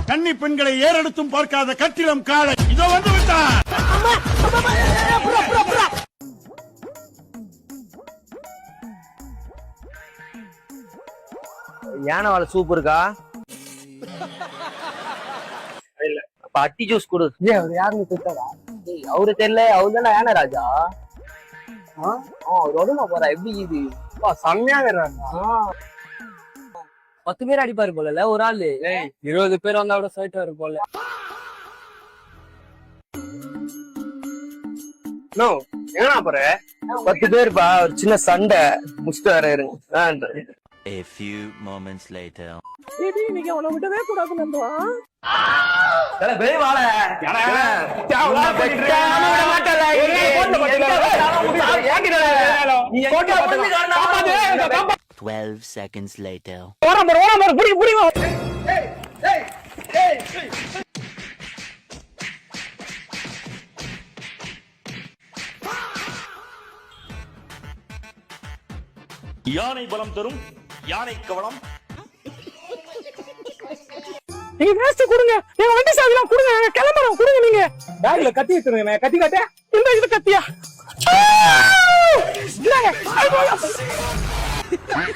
கன்னி பெண்களை ஏறெடுத்தும் பார்க்காத கட்டிடம் காளை இதோ வந்து விட்டார். யானை வாழை சூப் இருக்கா? அப்ப அட்டி ஜூஸ் கொடு. யாருன்னு தெரியாதா? அவரு தெரியல, அவரு தானே யானை ராஜா. அவர் உடம்பு போறா எப்படி இது செம்மையா வர்றாங்க. 10 பேர் அடிப்பாரு போல ஒரு ஆளு. 20 பேர் வந்தா கூட சைட் வரும் போல. எங்கண்ணா போற? 10 பேருப்பா, ஒரு சின்ன சண்டை முடிச்சுட்டு வர இருங்க. A few moments later. நீங்க உன விட்டவே கூடாது நம்பா. வெளிய வாழ. 12 seconds later. யானை பலம் தரும் யானை கவனம். நீங்க வேஸ்ட் கொடுங்க, எங்க வண்டி சாவிலாம் கொடுங்க, கிளம்புறோம் கொடுங்க. நீங்க பேக்ல கத்தி வச்சிருங்க, கத்தி காட்ட. இந்த இது கத்தியா?